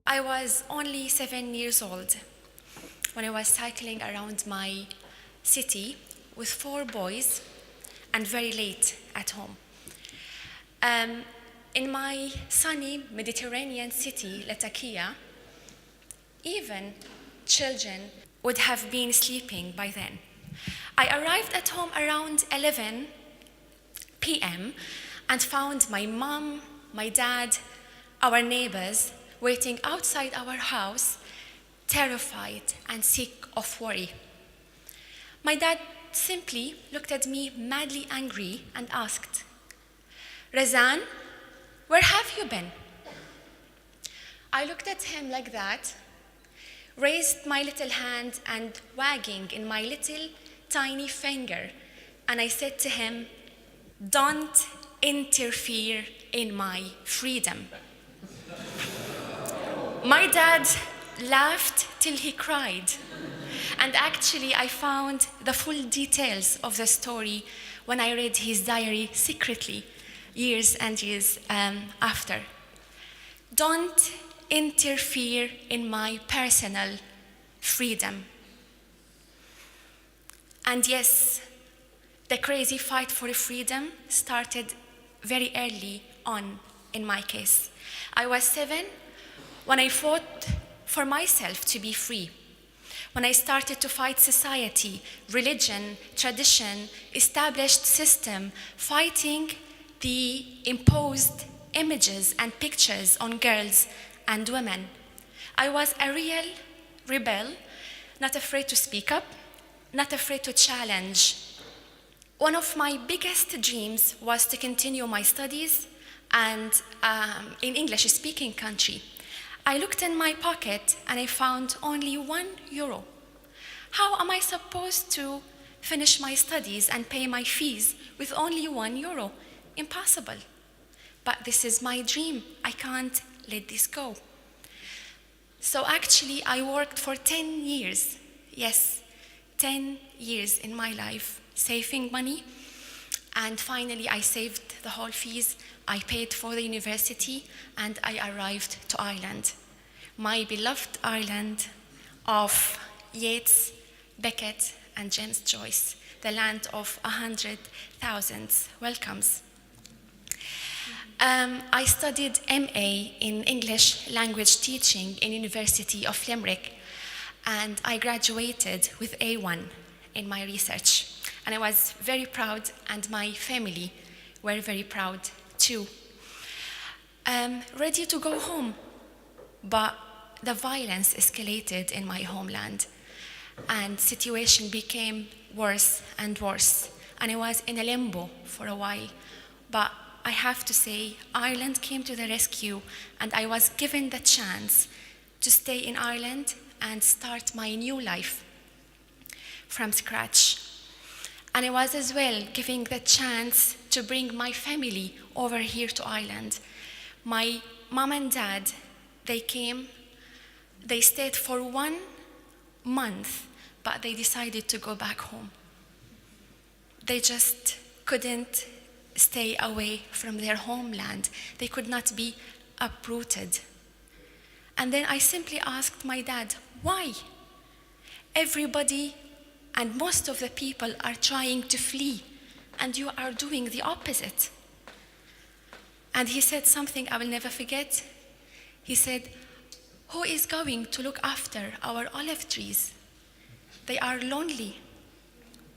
I was only 7 years old when I was cycling around my city with 4 boys and very late at home. In my sunny Mediterranean city, Latakia, even children would have been sleeping by then. I arrived at home around 11 p.m. and found my mom, my dad, our neighbors waiting outside our house, terrified and sick of worry. My dad simply looked at me madly angry and asked, "Razan, where have you been?" I looked at him like that, raised my little hand and wagging in my little tiny finger, and I said to him, "Don't interfere in my freedom." My dad laughed till he cried, and actually I found the full details of the story when I read his diary secretly, years and years after. Don't interfere in my personal freedom. And yes, the crazy fight for freedom started very early on in my case. I was 7 when I fought for myself to be free. When I started to fight society, religion, tradition, established system, fighting the imposed images and pictures on girls and women. I was a real rebel, not afraid to speak up, not afraid to challenge. One of my biggest dreams was to continue my studies and in English-speaking country. I looked in my pocket and I found only €1. How am I supposed to finish my studies and pay my fees with only €1? Impossible. But this is my dream. I can't let this go. So actually, I worked for 10 years. Yes, 10 years in my life, saving money. And finally, I saved the whole fees. I paid for the university, and I arrived to Ireland. My beloved Ireland of Yeats, Beckett, and James Joyce, the land of 100,000 welcomes. I studied MA in English language teaching in University of Limerick, and I graduated with A1 in my research. And I was very proud, and my family were very proud too. Ready to go home, but the violence escalated in my homeland, and situation became worse and worse, and I was in a limbo for a while. But I have to say, Ireland came to the rescue, and I was given the chance to stay in Ireland and start my new life from scratch. And I was as well given the chance to bring my family over here to Ireland. My mom and dad, they came, they stayed for 1 month, but they decided to go back home. They just couldn't stay away from their homeland. They could not be uprooted. And then I simply asked my dad, why? Everybody and most of the people are trying to flee, and you are doing the opposite. And he said something I will never forget. He said, who is going to look after our olive trees? They are lonely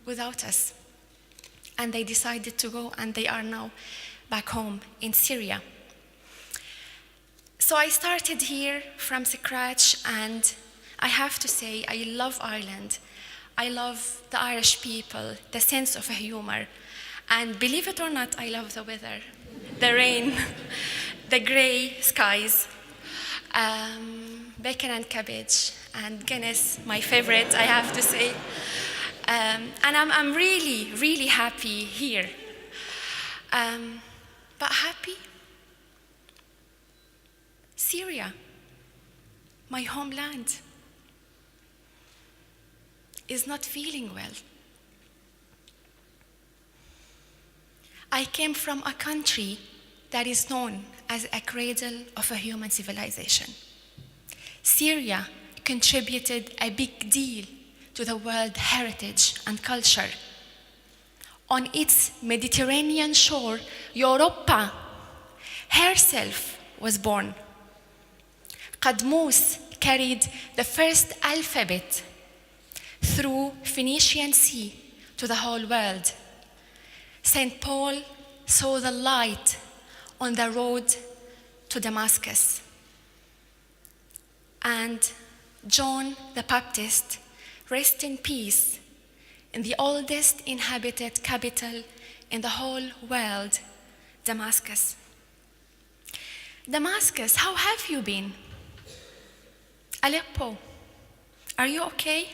without us. And they decided to go, and they are now back home in Syria. So I started here from scratch, and I have to say, I love Ireland. I love the Irish people, the sense of humor. And believe it or not, I love the weather, the rain, the gray skies, bacon and cabbage, and Guinness, my favorite, I have to say. And I'm really, really happy here. But happy? Syria, my homeland. is not feeling well. I came from a country that is known as a cradle of a human civilization. Syria contributed a big deal to the world heritage and culture. On its Mediterranean shore, Europa herself was born. Qadmus carried the first alphabet through Phoenician Sea to the whole world. St. Paul saw the light on the road to Damascus. And John the Baptist, rest in peace, in the oldest inhabited capital in the whole world, Damascus. Damascus, how have you been? Aleppo, are you okay?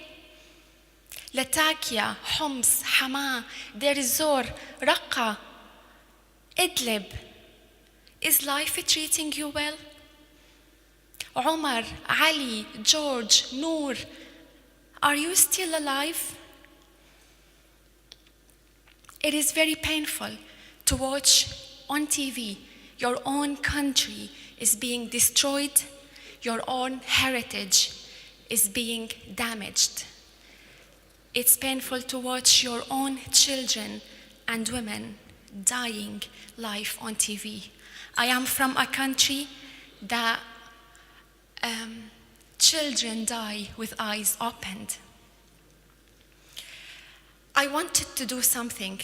Latakia, Homs, Hama, Deir ez-Zor, Raqqa, Idlib. Is life treating you well? Omar, Ali, George, Noor, are you still alive? It is very painful to watch on TV your own country is being destroyed, your own heritage is being damaged. It's painful to watch your own children and women dying live on TV. I am from a country that children die with eyes opened. I wanted to do something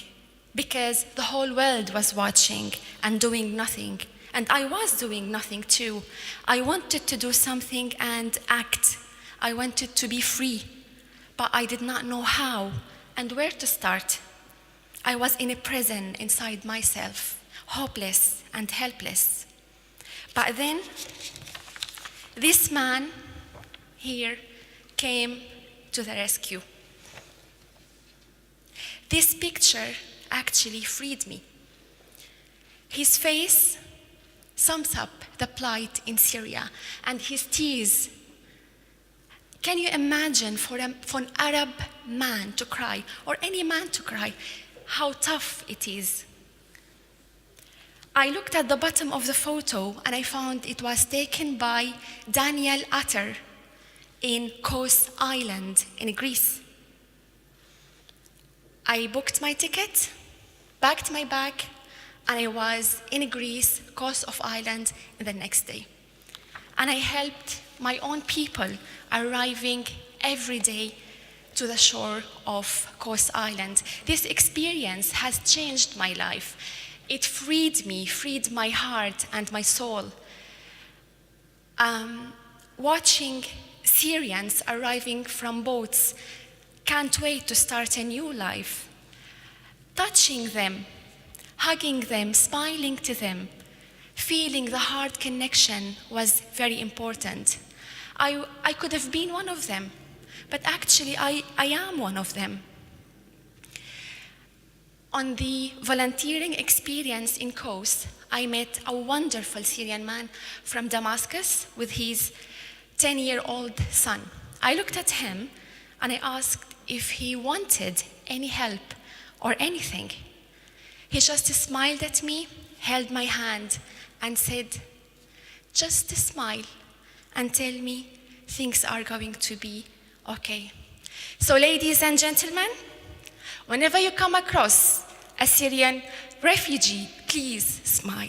because the whole world was watching and doing nothing. And I was doing nothing too. I wanted to do something and act. I wanted to be free, but I did not know how and where to start. I was in a prison inside myself, hopeless and helpless. But then, this man here came to the rescue. This picture actually freed me. His face sums up the plight in Syria, and his tears. Can you imagine for an Arab man to cry, or any man to cry, how tough it is? I looked at the bottom of the photo and I found it was taken by Daniel Atter in Kos Island in Greece. I booked my ticket, packed my bag, and I was in Greece, Kos of Island, the next day. And I helped my own people arriving every day to the shore of Kos Island. This experience has changed my life. It freed me, freed my heart and my soul. Watching Syrians arriving from boats, can't wait to start a new life. Touching them, hugging them, smiling to them, feeling the heart connection was very important. I could have been one of them, but actually I am one of them. On the volunteering experience in Kos, I met a wonderful Syrian man from Damascus with his 10-year-old son. I looked at him and I asked if he wanted any help or anything. He just smiled at me, held my hand and said, just smile and tell me things are going to be okay. So ladies and gentlemen, whenever you come across a Syrian refugee, please smile.